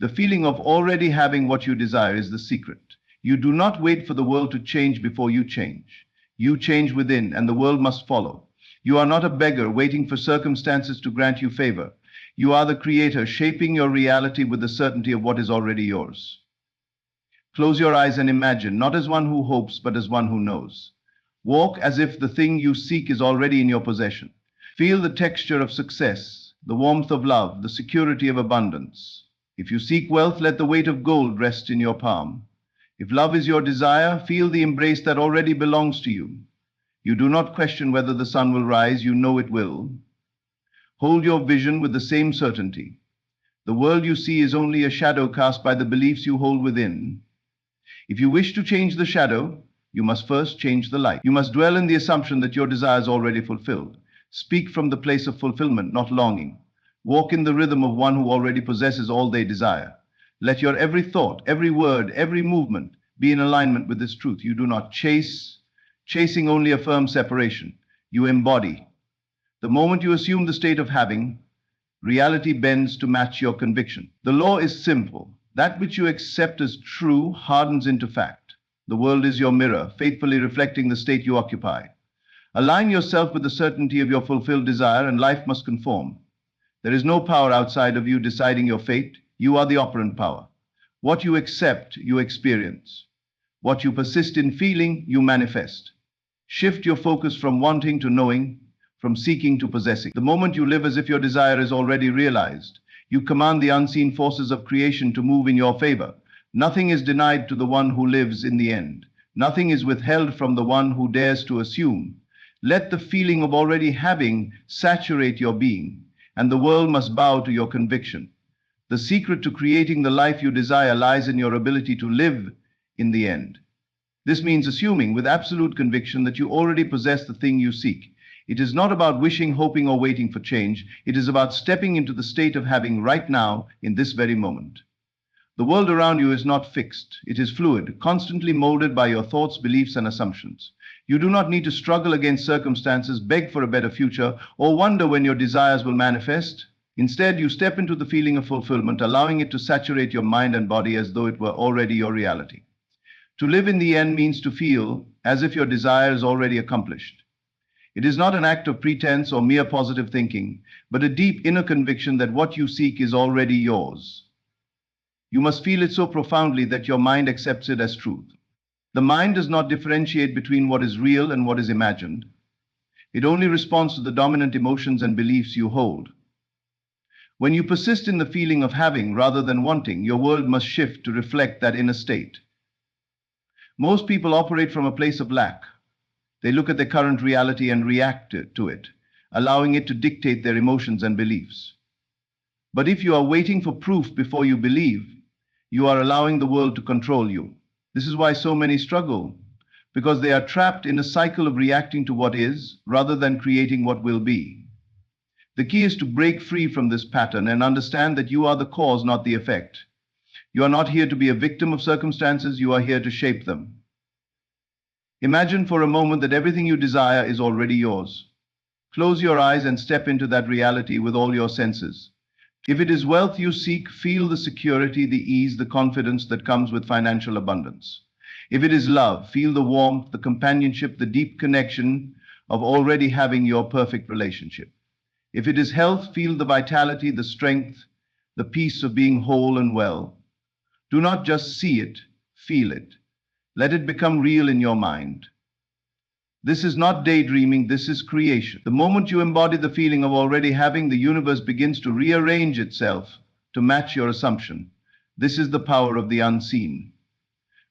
The feeling of already having what you desire is the secret. You do not wait for the world to change before you change. You change within, and the world must follow. You are not a beggar waiting for circumstances to grant you favor. You are the creator, shaping your reality with the certainty of what is already yours. Close your eyes and imagine, not as one who hopes, but as one who knows. Walk as if the thing you seek is already in your possession. Feel the texture of success, the warmth of love, the security of abundance. If you seek wealth, let the weight of gold rest in your palm. If love is your desire, feel the embrace that already belongs to you. You do not question whether the sun will rise, you know it will. Hold your vision with the same certainty. The world you see is only a shadow cast by the beliefs you hold within. If you wish to change the shadow, you must first change the light. You must dwell in the assumption that your desire is already fulfilled. Speak from the place of fulfillment, not longing. Walk in the rhythm of one who already possesses all they desire. Let your every thought, every word, every movement be in alignment with this truth. You do not chase. Chasing only affirms separation. You embody. The moment you assume the state of having, reality bends to match your conviction. The law is simple. That which you accept as true hardens into fact. The world is your mirror, faithfully reflecting the state you occupy. Align yourself with the certainty of your fulfilled desire, and life must conform. There is no power outside of you deciding your fate. You are the operant power. What you accept, you experience. What you persist in feeling, you manifest. Shift your focus from wanting to knowing, from seeking to possessing. The moment you live as if your desire is already realized, you command the unseen forces of creation to move in your favor. Nothing is denied to the one who lives in the end. Nothing is withheld from the one who dares to assume. Let the feeling of already having saturate your being, and the world must bow to your conviction. The secret to creating the life you desire lies in your ability to live in the end. This means assuming with absolute conviction that you already possess the thing you seek. It is not about wishing, hoping, or waiting for change. It is about stepping into the state of having right now, in this very moment. The world around you is not fixed. It is fluid, constantly molded by your thoughts, beliefs, and assumptions. You do not need to struggle against circumstances, beg for a better future, or wonder when your desires will manifest. Instead, you step into the feeling of fulfillment, allowing it to saturate your mind and body as though it were already your reality. To live in the end means to feel as if your desire is already accomplished. It is not an act of pretense or mere positive thinking, but a deep inner conviction that what you seek is already yours. You must feel it so profoundly that your mind accepts it as truth. The mind does not differentiate between what is real and what is imagined. It only responds to the dominant emotions and beliefs you hold. When you persist in the feeling of having rather than wanting, your world must shift to reflect that inner state. Most people operate from a place of lack. They look at their current reality and react to it, allowing it to dictate their emotions and beliefs. But if you are waiting for proof before you believe, you are allowing the world to control you. This is why so many struggle, because they are trapped in a cycle of reacting to what is rather than creating what will be. The key is to break free from this pattern and understand that you are the cause, not the effect. You are not here to be a victim of circumstances, you are here to shape them. Imagine for a moment that everything you desire is already yours. Close your eyes and step into that reality with all your senses. If it is wealth you seek, feel the security, the ease, the confidence that comes with financial abundance. If it is love, feel the warmth, the companionship, the deep connection of already having your perfect relationship. If it is health, feel the vitality, the strength, the peace of being whole and well. Do not just see it, feel it. Let it become real in your mind. This is not daydreaming, this is creation. The moment you embody the feeling of already having, the universe begins to rearrange itself to match your assumption. This is the power of the unseen.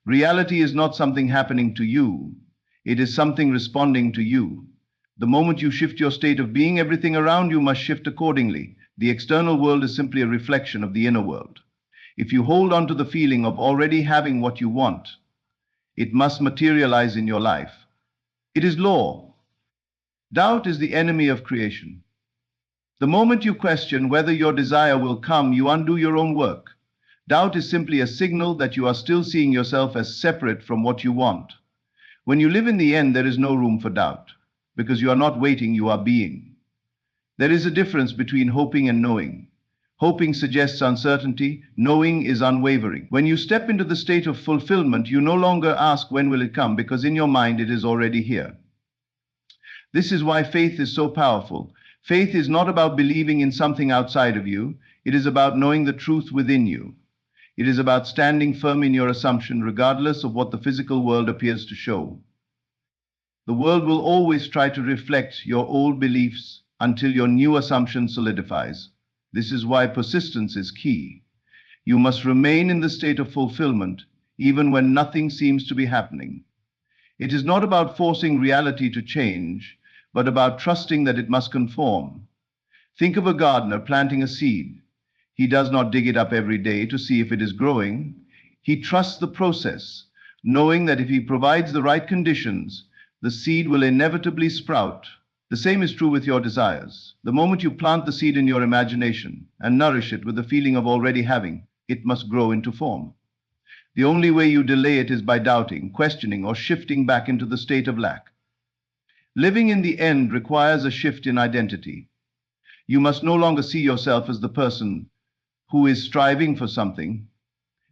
Reality is not something happening to you. It is something responding to you. The moment you shift your state of being, everything around you must shift accordingly. The external world is simply a reflection of the inner world. If you hold on to the feeling of already having what you want, it must materialize in your life. It is law. Doubt is the enemy of creation. The moment you question whether your desire will come, you undo your own work. Doubt is simply a signal that you are still seeing yourself as separate from what you want. When you live in the end, there is no room for doubt, because you are not waiting, you are being. There is a difference between hoping and knowing. Hoping suggests uncertainty. Knowing is unwavering. When you step into the state of fulfillment, you no longer ask when will it come, because in your mind it is already here. This is why faith is so powerful. Faith is not about believing in something outside of you. It is about knowing the truth within you. It is about standing firm in your assumption, regardless of what the physical world appears to show. The world will always try to reflect your old beliefs until your new assumption solidifies. This is why persistence is key. You must remain in the state of fulfillment, even when nothing seems to be happening. It is not about forcing reality to change, but about trusting that it must conform. Think of a gardener planting a seed. He does not dig it up every day to see if it is growing. He trusts the process, knowing that if he provides the right conditions, the seed will inevitably sprout. The same is true with your desires. The moment you plant the seed in your imagination and nourish it with the feeling of already having, it must grow into form. The only way you delay it is by doubting, questioning, or shifting back into the state of lack. Living in the end requires a shift in identity. You must no longer see yourself as the person who is striving for something.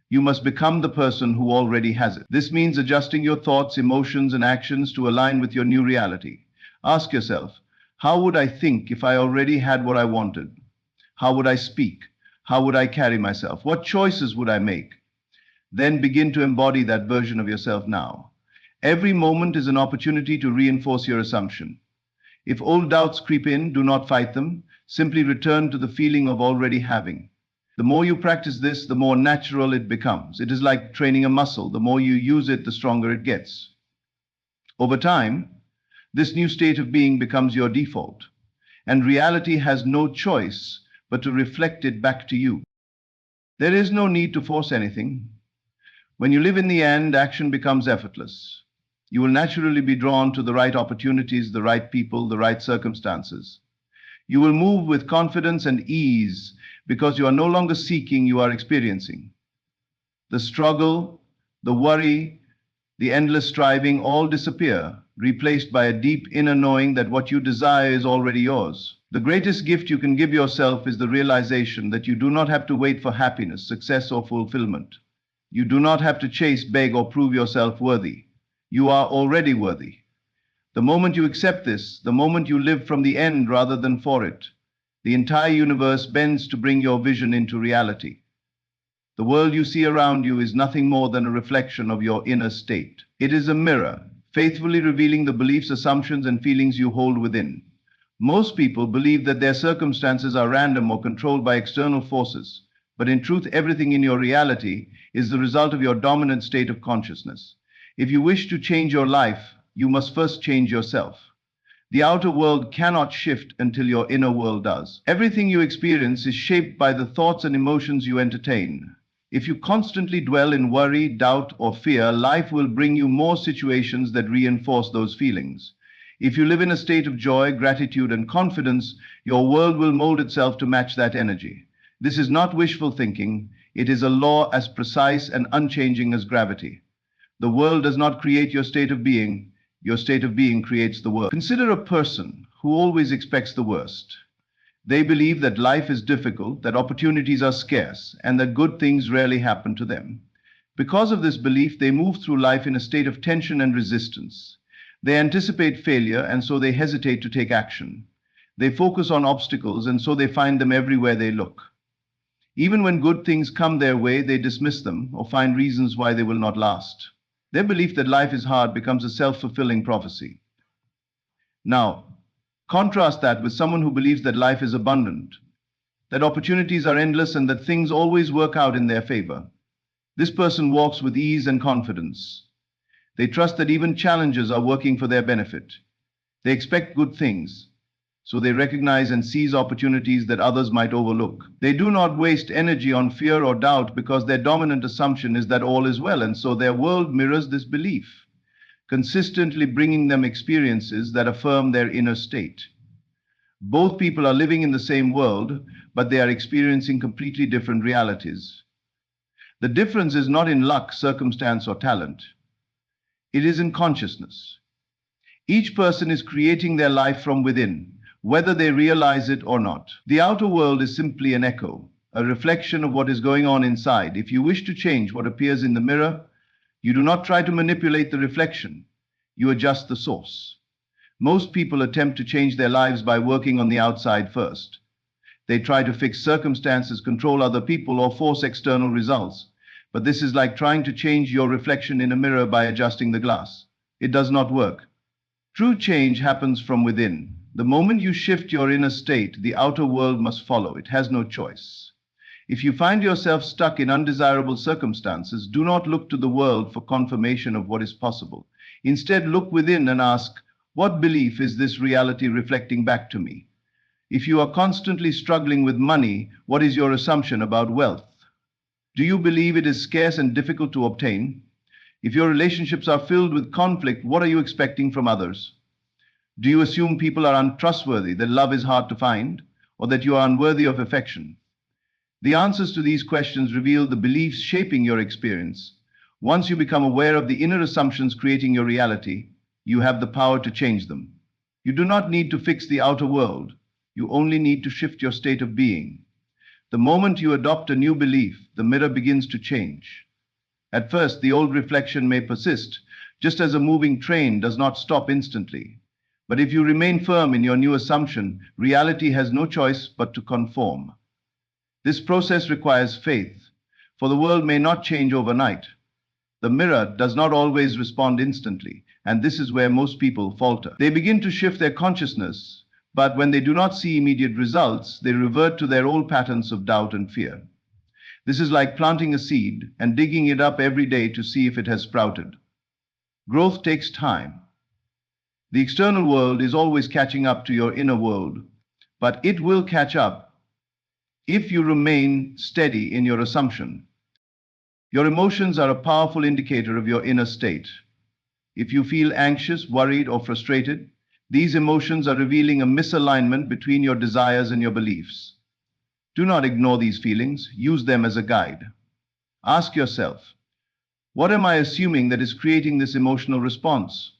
You must become the person who already has it. This means adjusting your thoughts, emotions, and actions to align with your new reality. Ask yourself, how would I think if I already had what I wanted? How would I speak? How would I carry myself? What choices would I make? Then begin to embody that version of yourself now. Every moment is an opportunity to reinforce your assumption. If old doubts creep in, do not fight them. Simply return to the feeling of already having. The more you practice this, the more natural it becomes. It is like training a muscle. The more you use it, the stronger it gets. Over time, this new state of being becomes your default, and reality has no choice but to reflect it back to you. There is no need to force anything. When you live in the end, action becomes effortless. You will naturally be drawn to the right opportunities, the right people, the right circumstances. You will move with confidence and ease because you are no longer seeking, you are experiencing. The struggle, the worry, the endless striving all disappear, replaced by a deep inner knowing that what you desire is already yours. The greatest gift you can give yourself is the realization that you do not have to wait for happiness, success, or fulfillment. You do not have to chase, beg, or prove yourself worthy. You are already worthy. The moment you accept this, the moment you live from the end rather than for it, the entire universe bends to bring your vision into reality. The world you see around you is nothing more than a reflection of your inner state. It is a mirror, faithfully revealing the beliefs, assumptions, and feelings you hold within. Most people believe that their circumstances are random or controlled by external forces, but in truth, everything in your reality is the result of your dominant state of consciousness. If you wish to change your life, you must first change yourself. The outer world cannot shift until your inner world does. Everything you experience is shaped by the thoughts and emotions you entertain. If you constantly dwell in worry, doubt, or fear, life will bring you more situations that reinforce those feelings. If you live in a state of joy, gratitude, and confidence, your world will mold itself to match that energy. This is not wishful thinking. It is a law as precise and unchanging as gravity. The world does not create your state of being. Your state of being creates the world. Consider a person who always expects the worst. They believe that life is difficult, that opportunities are scarce, and that good things rarely happen to them. Because of this belief, they move through life in a state of tension and resistance. They anticipate failure, and so they hesitate to take action. They focus on obstacles, and so they find them everywhere they look. Even when good things come their way, they dismiss them or find reasons why they will not last. Their belief that life is hard becomes a self-fulfilling prophecy. Now, contrast that with someone who believes that life is abundant, that opportunities are endless, and that things always work out in their favor. This person walks with ease and confidence. They trust that even challenges are working for their benefit. They expect good things, so they recognize and seize opportunities that others might overlook. They do not waste energy on fear or doubt because their dominant assumption is that all is well, and so their world mirrors this belief, consistently bringing them experiences that affirm their inner state. Both people are living in the same world, but they are experiencing completely different realities. The difference is not in luck, circumstance, or talent. It is in consciousness. Each person is creating their life from within, whether they realize it or not. The outer world is simply an echo. a reflection of what is going on inside. If you wish to change what appears in the mirror, you do not try to manipulate the reflection, you adjust the source. Most people attempt to change their lives by working on the outside first. They try to fix circumstances, control other people, or force external results. But this is like trying to change your reflection in a mirror by adjusting the glass. It does not work. True change happens from within. The moment you shift your inner state, the outer world must follow. It has no choice. If you find yourself stuck in undesirable circumstances, do not look to the world for confirmation of what is possible. Instead, look within and ask, what belief is this reality reflecting back to me? If you are constantly struggling with money, what is your assumption about wealth? Do you believe it is scarce and difficult to obtain? If your relationships are filled with conflict, what are you expecting from others? Do you assume people are untrustworthy, that love is hard to find, or that you are unworthy of affection? The answers to these questions reveal the beliefs shaping your experience. Once you become aware of the inner assumptions creating your reality, you have the power to change them. You do not need to fix the outer world. You only need to shift your state of being. The moment you adopt a new belief, the mirror begins to change. At first, the old reflection may persist, just as a moving train does not stop instantly. But if you remain firm in your new assumption, reality has no choice but to conform. This process requires faith, for the world may not change overnight. The mirror does not always respond instantly, and this is where most people falter. They begin to shift their consciousness, but when they do not see immediate results, they revert to their old patterns of doubt and fear. This is like planting a seed and digging it up every day to see if it has sprouted. Growth takes time. The external world is always catching up to your inner world, but it will catch up if you remain steady in your assumption. Your emotions are a powerful indicator of your inner state. If you feel anxious, worried, or frustrated, these emotions are revealing a misalignment between your desires and your beliefs. Do not ignore these feelings, use them as a guide. Ask yourself, what am I assuming that is creating this emotional response?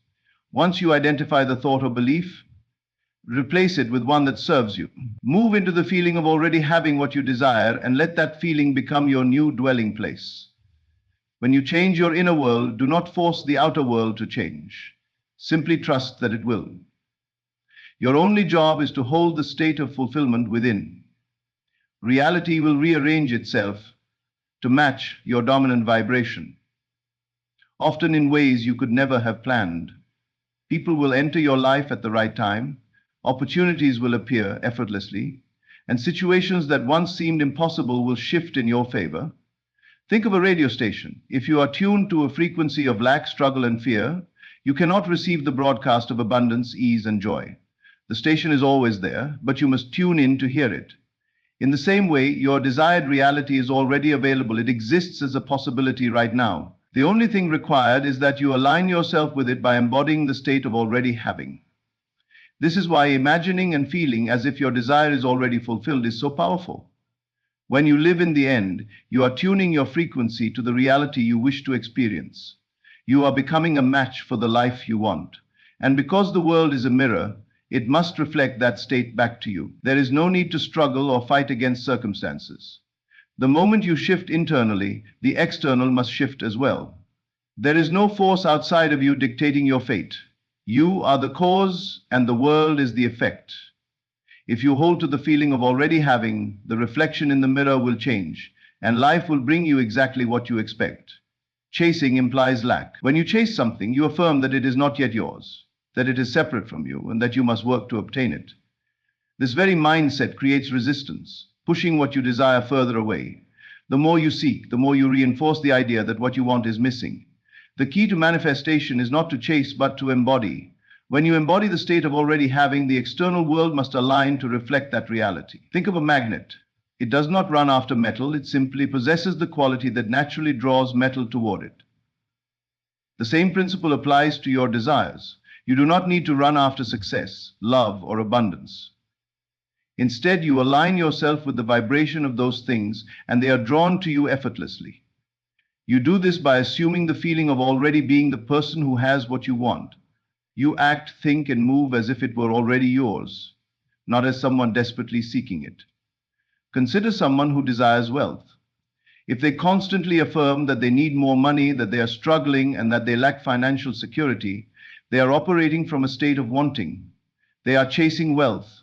Once you identify the thought or belief, replace it with one that serves you. Move into the feeling of already having what you desire and let that feeling become your new dwelling place. When you change your inner world, do not force the outer world to change. Simply trust that it will. Your only job is to hold the state of fulfillment within. Reality will rearrange itself to match your dominant vibration, often in ways you could never have planned. People will enter your life at the right time, opportunities will appear effortlessly, and situations that once seemed impossible will shift in your favor. Think of a radio station. If you are tuned to a frequency of lack, struggle, and fear, you cannot receive the broadcast of abundance, ease, and joy. The station is always there, but you must tune in to hear it. In the same way, your desired reality is already available. It exists as a possibility right now. The only thing required is that you align yourself with it by embodying the state of already having. This is why imagining and feeling as if your desire is already fulfilled is so powerful. When you live in the end, you are tuning your frequency to the reality you wish to experience. You are becoming a match for the life you want. And because the world is a mirror, it must reflect that state back to you. There is no need to struggle or fight against circumstances. The moment you shift internally, the external must shift as well. There is no force outside of you dictating your fate. You are the cause and the world is the effect. If you hold to the feeling of already having, the reflection in the mirror will change, and life will bring you exactly what you expect. Chasing implies lack. When you chase something, you affirm that it is not yet yours, that it is separate from you, and that you must work to obtain it. This very mindset creates resistance, pushing what you desire further away. The more you seek, the more you reinforce the idea that what you want is missing. The key to manifestation is not to chase, but to embody. When you embody the state of already having, the external world must align to reflect that reality. Think of a magnet. It does not run after metal, it simply possesses the quality that naturally draws metal toward it. The same principle applies to your desires. You do not need to run after success, love, or abundance. Instead, you align yourself with the vibration of those things, and they are drawn to you effortlessly. You do this by assuming the feeling of already being the person who has what you want. You act, think, and move as if it were already yours, not as someone desperately seeking it. Consider someone who desires wealth. If they constantly affirm that they need more money, that they are struggling, and that they lack financial security, they are operating from a state of wanting. They are chasing wealth,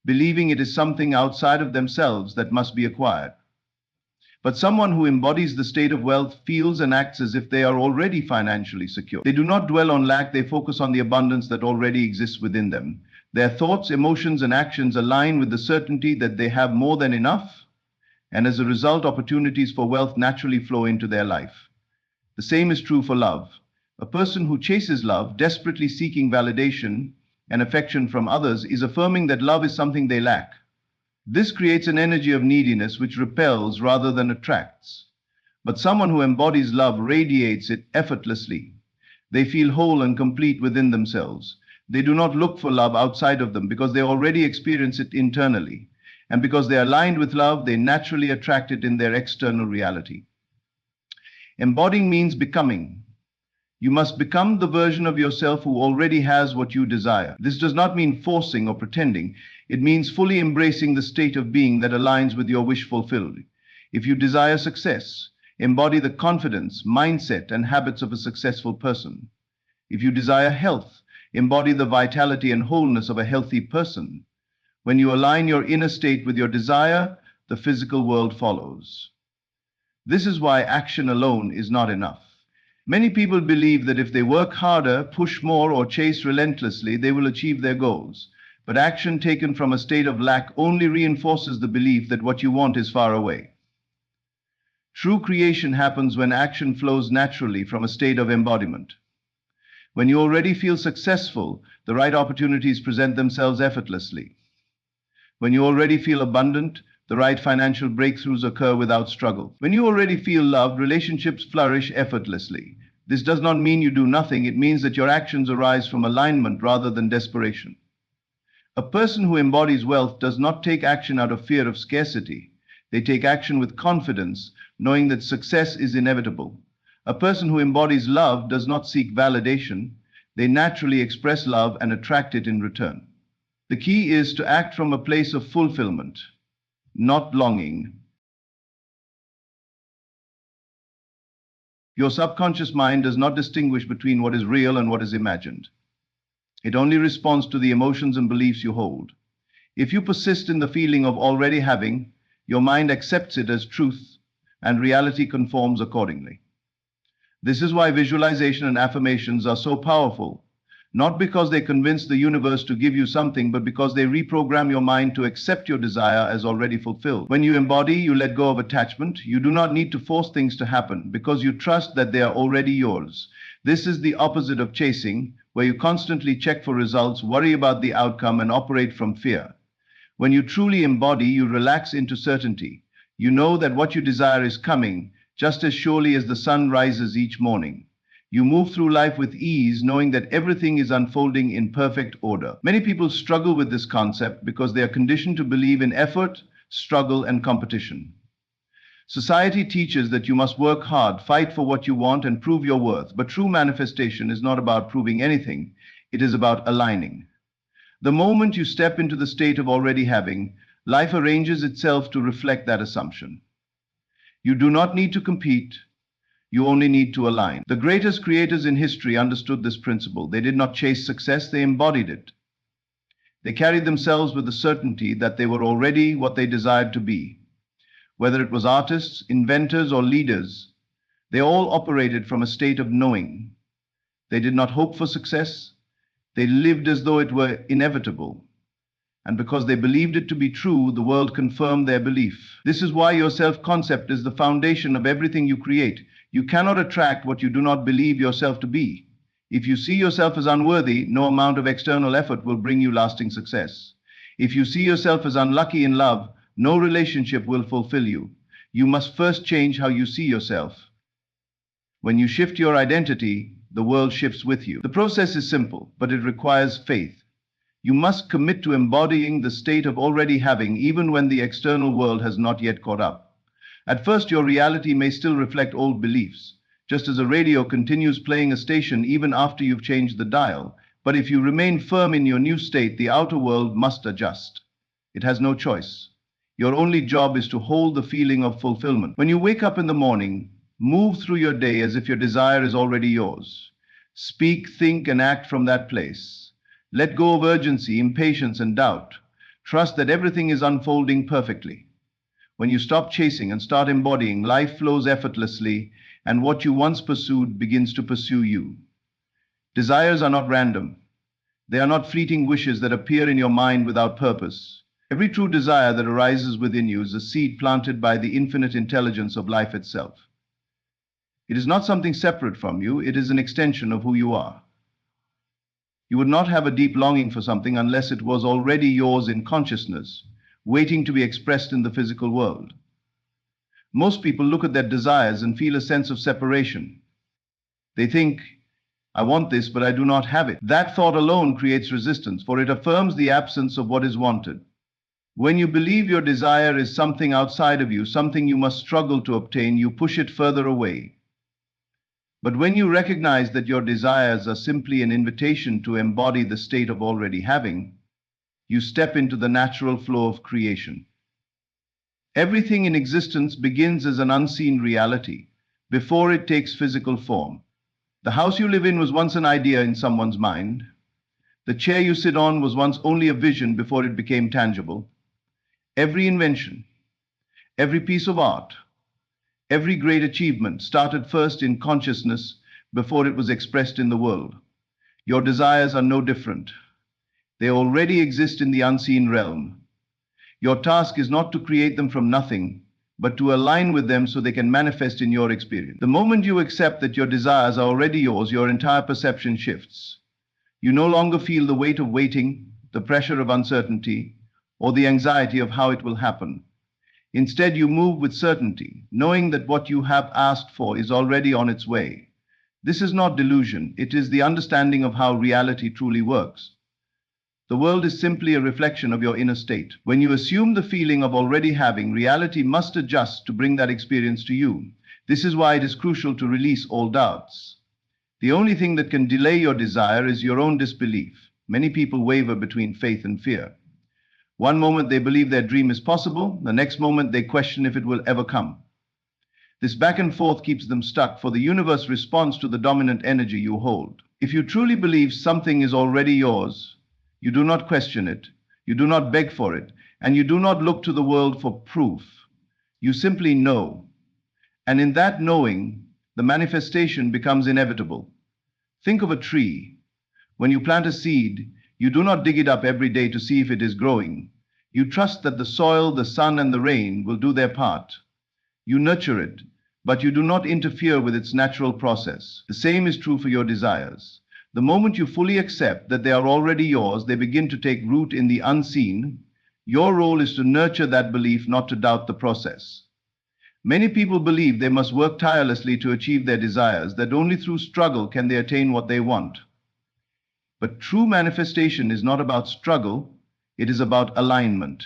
believing it is something outside of themselves that must be acquired. But someone who embodies the state of wealth feels and acts as if they are already financially secure. They do not dwell on lack, they focus on the abundance that already exists within them. Their thoughts, emotions, and actions align with the certainty that they have more than enough, and as a result, opportunities for wealth naturally flow into their life. The same is true for love. A person who chases love, desperately seeking validation and affection from others, is affirming that love is something they lack. This creates an energy of neediness which repels rather than attracts. But someone who embodies love radiates it effortlessly. They feel whole and complete within themselves. They do not look for love outside of them because they already experience it internally. And because they are aligned with love, they naturally attract it in their external reality. Embodying means becoming. You must become the version of yourself who already has what you desire. This does not mean forcing or pretending. It means fully embracing the state of being that aligns with your wish fulfilled. If you desire success, embody the confidence, mindset, and habits of a successful person. If you desire health, embody the vitality and wholeness of a healthy person. When you align your inner state with your desire, the physical world follows. This is why action alone is not enough. Many people believe that if they work harder, push more, or chase relentlessly, they will achieve their goals. But action taken from a state of lack only reinforces the belief that what you want is far away. True creation happens when action flows naturally from a state of embodiment. When you already feel successful, the right opportunities present themselves effortlessly. When you already feel abundant, the right financial breakthroughs occur without struggle. When you already feel loved, relationships flourish effortlessly. This does not mean you do nothing. It means that your actions arise from alignment rather than desperation. A person who embodies wealth does not take action out of fear of scarcity. They take action with confidence, knowing that success is inevitable. A person who embodies love does not seek validation. They naturally express love and attract it in return. The key is to act from a place of fulfillment, not longing. Your subconscious mind does not distinguish between what is real and what is imagined. It only responds to the emotions and beliefs you hold. If you persist in the feeling of already having, your mind accepts it as truth, and reality conforms accordingly. This is why visualization and affirmations are so powerful. Not because they convince the universe to give you something, but because they reprogram your mind to accept your desire as already fulfilled. When you embody, you let go of attachment. You do not need to force things to happen because you trust that they are already yours. This is the opposite of chasing, where you constantly check for results, worry about the outcome, and operate from fear. When you truly embody, you relax into certainty. You know that what you desire is coming, just as surely as the sun rises each morning. You move through life with ease, knowing that everything is unfolding in perfect order. Many people struggle with this concept because they are conditioned to believe in effort, struggle, and competition. Society teaches that you must work hard, fight for what you want, and prove your worth. But true manifestation is not about proving anything. It is about aligning. The moment you step into the state of already having, life arranges itself to reflect that assumption. You do not need to compete. You only need to align. The greatest creators in history understood this principle. They did not chase success, they embodied it. They carried themselves with the certainty that they were already what they desired to be. Whether it was artists, inventors, or leaders, they all operated from a state of knowing. They did not hope for success. They lived as though it were inevitable. And because they believed it to be true, the world confirmed their belief. This is why your self-concept is the foundation of everything you create. You cannot attract what you do not believe yourself to be. If you see yourself as unworthy, no amount of external effort will bring you lasting success. If you see yourself as unlucky in love, no relationship will fulfill you. You must first change how you see yourself. When you shift your identity, the world shifts with you. The process is simple, but it requires faith. You must commit to embodying the state of already having, even when the external world has not yet caught up. At first, your reality may still reflect old beliefs, just as a radio continues playing a station even after you've changed the dial. But if you remain firm in your new state, the outer world must adjust. It has no choice. Your only job is to hold the feeling of fulfillment. When you wake up in the morning, move through your day as if your desire is already yours. Speak, think, and act from that place. Let go of urgency, impatience, and doubt. Trust that everything is unfolding perfectly. When you stop chasing and start embodying, life flows effortlessly, and what you once pursued begins to pursue you. Desires are not random. They are not fleeting wishes that appear in your mind without purpose. Every true desire that arises within you is a seed planted by the infinite intelligence of life itself. It is not something separate from you, it is an extension of who you are. You would not have a deep longing for something unless it was already yours in consciousness, waiting to be expressed in the physical world. Most people look at their desires and feel a sense of separation. They think, I want this, but I do not have it. That thought alone creates resistance, for it affirms the absence of what is wanted. When you believe your desire is something outside of you, something you must struggle to obtain, you push it further away. But when you recognize that your desires are simply an invitation to embody the state of already having, you step into the natural flow of creation. Everything in existence begins as an unseen reality, before it takes physical form. The house you live in was once an idea in someone's mind. The chair you sit on was once only a vision before it became tangible. Every invention, every piece of art, every great achievement started first in consciousness before it was expressed in the world. Your desires are no different. They already exist in the unseen realm. Your task is not to create them from nothing, but to align with them so they can manifest in your experience. The moment you accept that your desires are already yours, your entire perception shifts. You no longer feel the weight of waiting, the pressure of uncertainty, or the anxiety of how it will happen. Instead, you move with certainty, knowing that what you have asked for is already on its way. This is not delusion, it is the understanding of how reality truly works. The world is simply a reflection of your inner state. When you assume the feeling of already having, reality must adjust to bring that experience to you. This is why it is crucial to release all doubts. The only thing that can delay your desire is your own disbelief. Many people waver between faith and fear. One moment they believe their dream is possible, the next moment they question if it will ever come. This back and forth keeps them stuck, for the universe responds to the dominant energy you hold. If you truly believe something is already yours, you do not question it, you do not beg for it, and you do not look to the world for proof. You simply know. And in that knowing, the manifestation becomes inevitable. Think of a tree. When you plant a seed, you do not dig it up every day to see if it is growing. You trust that the soil, the sun, and the rain will do their part. You nurture it, but you do not interfere with its natural process. The same is true for your desires. The moment you fully accept that they are already yours, they begin to take root in the unseen. Your role is to nurture that belief, not to doubt the process. Many people believe they must work tirelessly to achieve their desires, that only through struggle can they attain what they want. But true manifestation is not about struggle, it is about alignment.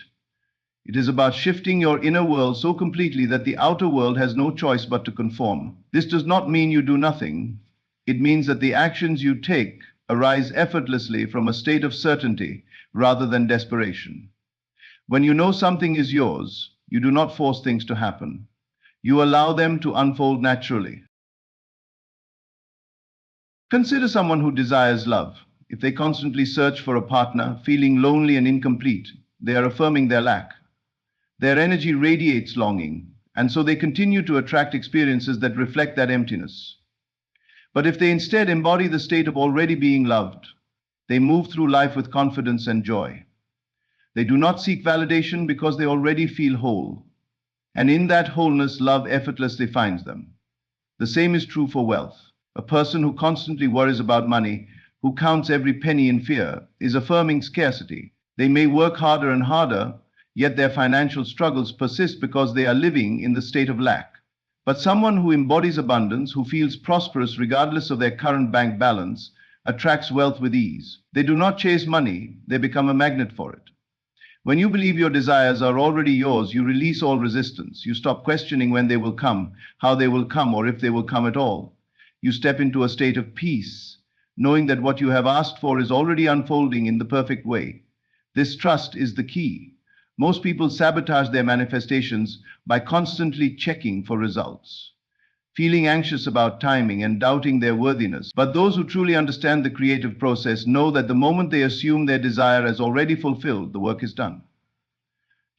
It is about shifting your inner world so completely that the outer world has no choice but to conform. This does not mean you do nothing. It means that the actions you take arise effortlessly from a state of certainty rather than desperation. When you know something is yours, you do not force things to happen. You allow them to unfold naturally. Consider someone who desires love. If they constantly search for a partner, feeling lonely and incomplete, they are affirming their lack. Their energy radiates longing, and so they continue to attract experiences that reflect that emptiness. But if they instead embody the state of already being loved, they move through life with confidence and joy. They do not seek validation because they already feel whole. And in that wholeness, love effortlessly finds them. The same is true for wealth. A person who constantly worries about money, who counts every penny in fear, is affirming scarcity. They may work harder and harder, yet their financial struggles persist because they are living in the state of lack. But someone who embodies abundance, who feels prosperous regardless of their current bank balance, attracts wealth with ease. They do not chase money, they become a magnet for it. When you believe your desires are already yours, you release all resistance. You stop questioning when they will come, how they will come, or if they will come at all. You step into a state of peace, knowing that what you have asked for is already unfolding in the perfect way. This trust is the key. Most people sabotage their manifestations by constantly checking for results, feeling anxious about timing and doubting their worthiness. But those who truly understand the creative process know that the moment they assume their desire as already fulfilled, the work is done.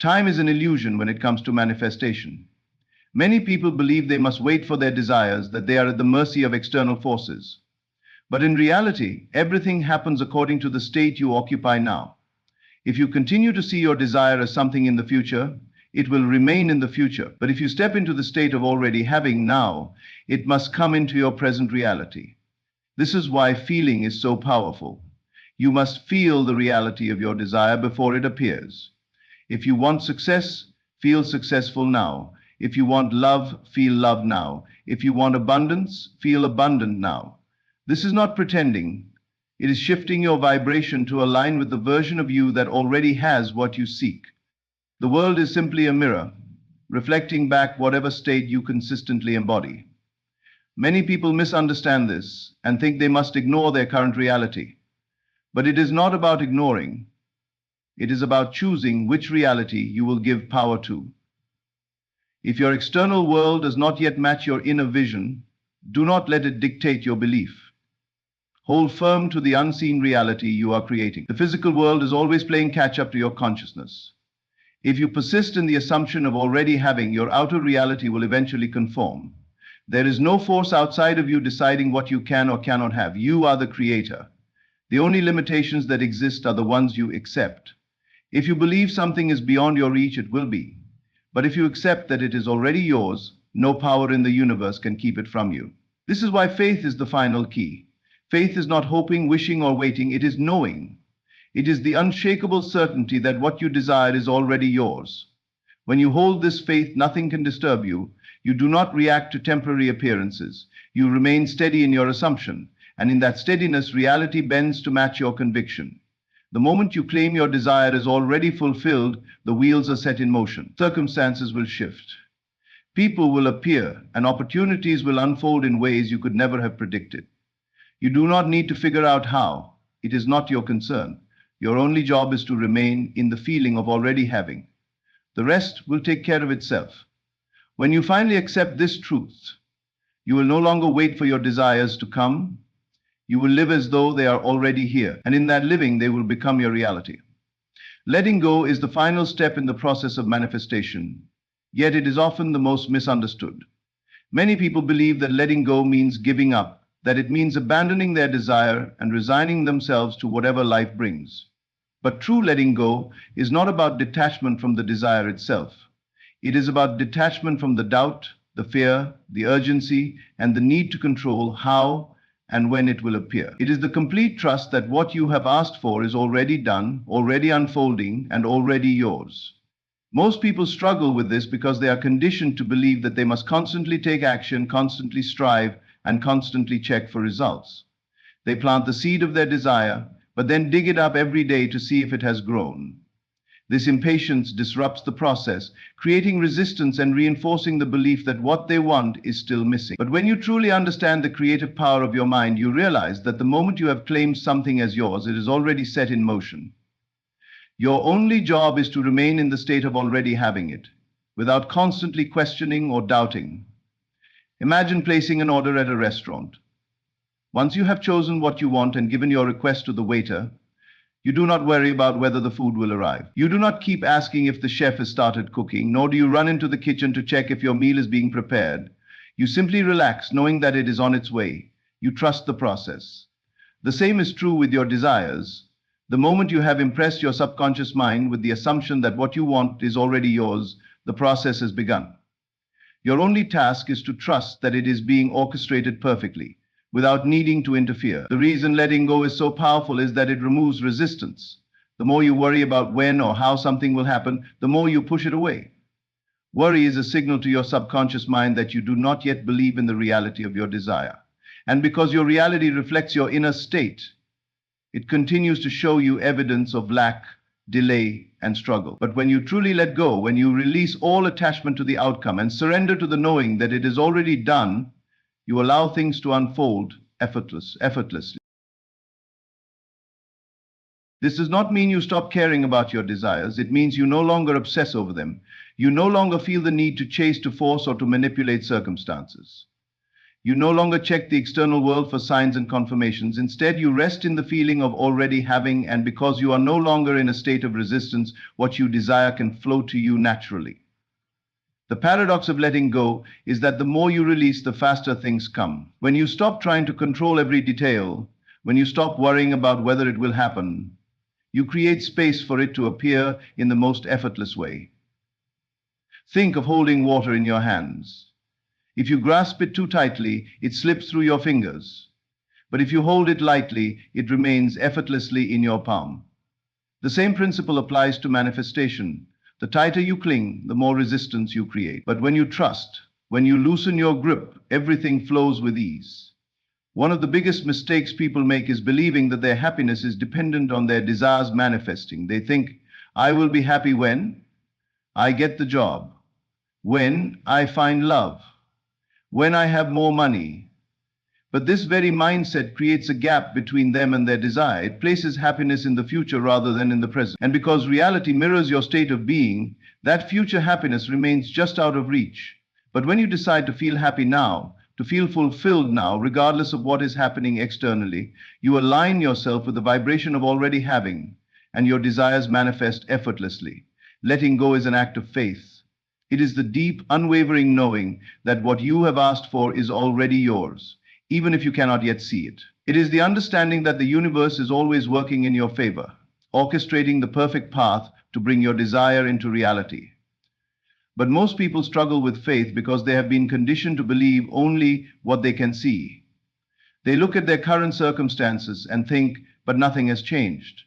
Time is an illusion when it comes to manifestation. Many people believe they must wait for their desires, that they are at the mercy of external forces. But in reality, everything happens according to the state you occupy now. If you continue to see your desire as something in the future, it will remain in the future. But if you step into the state of already having now, it must come into your present reality. This is why feeling is so powerful. You must feel the reality of your desire before it appears. If you want success, feel successful now. If you want love, feel love now. If you want abundance, feel abundant now. This is not pretending. It is shifting your vibration to align with the version of you that already has what you seek. The world is simply a mirror, reflecting back whatever state you consistently embody. Many people misunderstand this and think they must ignore their current reality. But it is not about ignoring. It is about choosing which reality you will give power to. If your external world does not yet match your inner vision, do not let it dictate your belief. Hold firm to the unseen reality you are creating. The physical world is always playing catch-up to your consciousness. If you persist in the assumption of already having, your outer reality will eventually conform. There is no force outside of you deciding what you can or cannot have. You are the creator. The only limitations that exist are the ones you accept. If you believe something is beyond your reach, it will be. But if you accept that it is already yours, no power in the universe can keep it from you. This is why faith is the final key. Faith is not hoping, wishing, or waiting. It is knowing. It is the unshakable certainty that what you desire is already yours. When you hold this faith, nothing can disturb you. You do not react to temporary appearances. You remain steady in your assumption, and in that steadiness, reality bends to match your conviction. The moment you claim your desire is already fulfilled, the wheels are set in motion. Circumstances will shift. People will appear, and opportunities will unfold in ways you could never have predicted. You do not need to figure out how. It is not your concern. Your only job is to remain in the feeling of already having. The rest will take care of itself. When you finally accept this truth, you will no longer wait for your desires to come. You will live as though they are already here, and in that living, they will become your reality. Letting go is the final step in the process of manifestation, yet it is often the most misunderstood. Many people believe that letting go means giving up, that it means abandoning their desire and resigning themselves to whatever life brings. But true letting go is not about detachment from the desire itself. It is about detachment from the doubt, the fear, the urgency, and the need to control how and when it will appear. It is the complete trust that what you have asked for is already done, already unfolding, and already yours. Most people struggle with this because they are conditioned to believe that they must constantly take action, constantly strive, and constantly check for results. They plant the seed of their desire, but then dig it up every day to see if it has grown. This impatience disrupts the process, creating resistance and reinforcing the belief that what they want is still missing. But when you truly understand the creative power of your mind, you realize that the moment you have claimed something as yours, it is already set in motion. Your only job is to remain in the state of already having it, without constantly questioning or doubting. Imagine placing an order at a restaurant. Once you have chosen what you want and given your request to the waiter, you do not worry about whether the food will arrive. You do not keep asking if the chef has started cooking, nor do you run into the kitchen to check if your meal is being prepared. You simply relax, knowing that it is on its way. You trust the process. The same is true with your desires. The moment you have impressed your subconscious mind with the assumption that what you want is already yours, the process has begun. Your only task is to trust that it is being orchestrated perfectly, without needing to interfere. The reason letting go is so powerful is that it removes resistance. The more you worry about when or how something will happen, the more you push it away. Worry is a signal to your subconscious mind that you do not yet believe in the reality of your desire. And because your reality reflects your inner state, it continues to show you evidence of lack, delay, and struggle. But when you truly let go, when you release all attachment to the outcome and surrender to the knowing that it is already done, you allow things to unfold effortlessly. This does not mean you stop caring about your desires. It means you no longer obsess over them. You no longer feel the need to chase, to force, or to manipulate circumstances. You no longer check the external world for signs and confirmations. Instead, you rest in the feeling of already having, and because you are no longer in a state of resistance, what you desire can flow to you naturally. The paradox of letting go is that the more you release, the faster things come. When you stop trying to control every detail, when you stop worrying about whether it will happen, you create space for it to appear in the most effortless way. Think of holding water in your hands. If you grasp it too tightly, it slips through your fingers. But if you hold it lightly, it remains effortlessly in your palm. The same principle applies to manifestation. The tighter you cling, the more resistance you create. But when you trust, when you loosen your grip, everything flows with ease. One of the biggest mistakes people make is believing that their happiness is dependent on their desires manifesting. They think, I will be happy when I get the job, when I find love, when I have more money. But this very mindset creates a gap between them and their desire. It places happiness in the future rather than in the present. And because reality mirrors your state of being, that future happiness remains just out of reach. But when you decide to feel happy now, to feel fulfilled now, regardless of what is happening externally, you align yourself with the vibration of already having, and your desires manifest effortlessly. Letting go is an act of faith. It is the deep, unwavering knowing that what you have asked for is already yours, even if you cannot yet see it. It is the understanding that the universe is always working in your favor, orchestrating the perfect path to bring your desire into reality. But most people struggle with faith because they have been conditioned to believe only what they can see. They look at their current circumstances and think, but nothing has changed.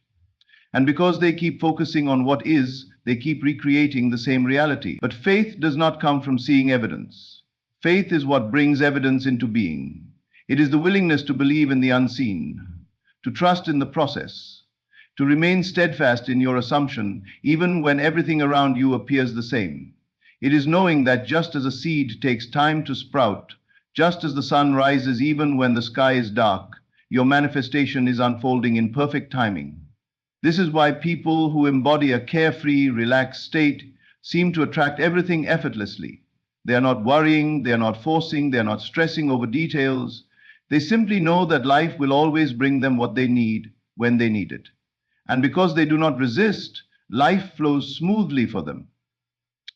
And because they keep focusing on what is, they keep recreating the same reality. But faith does not come from seeing evidence. Faith is what brings evidence into being. It is the willingness to believe in the unseen, to trust in the process, to remain steadfast in your assumption, even when everything around you appears the same. It is knowing that just as a seed takes time to sprout, just as the sun rises even when the sky is dark, your manifestation is unfolding in perfect timing. This is why people who embody a carefree, relaxed state seem to attract everything effortlessly. They are not worrying, they are not forcing, they are not stressing over details. They simply know that life will always bring them what they need when they need it. And because they do not resist, life flows smoothly for them.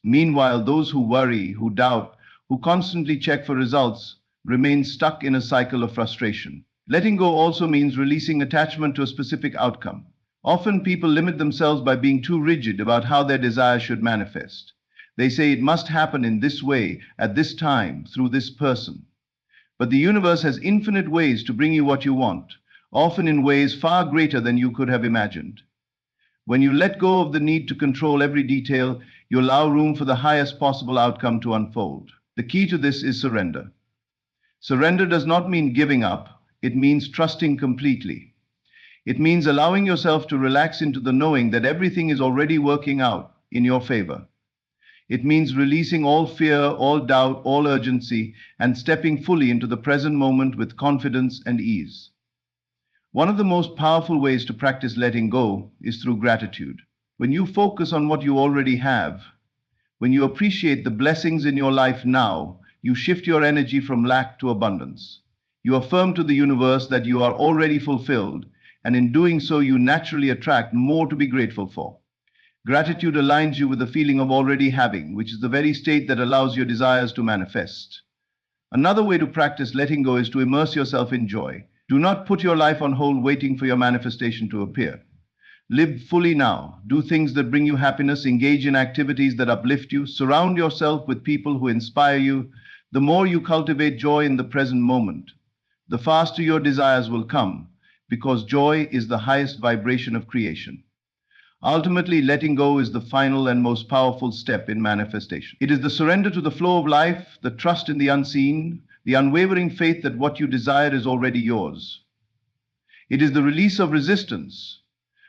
Meanwhile, those who worry, who doubt, who constantly check for results, remain stuck in a cycle of frustration. Letting go also means releasing attachment to a specific outcome. Often people limit themselves by being too rigid about how their desire should manifest. They say it must happen in this way, at this time, through this person. But the universe has infinite ways to bring you what you want, often in ways far greater than you could have imagined. When you let go of the need to control every detail, you allow room for the highest possible outcome to unfold. The key to this is surrender. Surrender does not mean giving up, it means trusting completely. It means allowing yourself to relax into the knowing that everything is already working out in your favor. It means releasing all fear, all doubt, all urgency, and stepping fully into the present moment with confidence and ease. One of the most powerful ways to practice letting go is through gratitude. When you focus on what you already have, when you appreciate the blessings in your life now, you shift your energy from lack to abundance. You affirm to the universe that you are already fulfilled, and in doing so, you naturally attract more to be grateful for. Gratitude aligns you with the feeling of already having, which is the very state that allows your desires to manifest. Another way to practice letting go is to immerse yourself in joy. Do not put your life on hold waiting for your manifestation to appear. Live fully now. Do things that bring you happiness. Engage in activities that uplift you. Surround yourself with people who inspire you. The more you cultivate joy in the present moment, the faster your desires will come, because joy is the highest vibration of creation. Ultimately, letting go is the final and most powerful step in manifestation. It is the surrender to the flow of life, the trust in the unseen, the unwavering faith that what you desire is already yours. It is the release of resistance,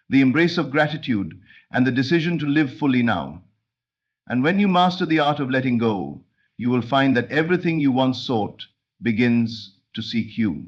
the embrace of gratitude, and the decision to live fully now. And when you master the art of letting go, you will find that everything you once sought begins to seek you.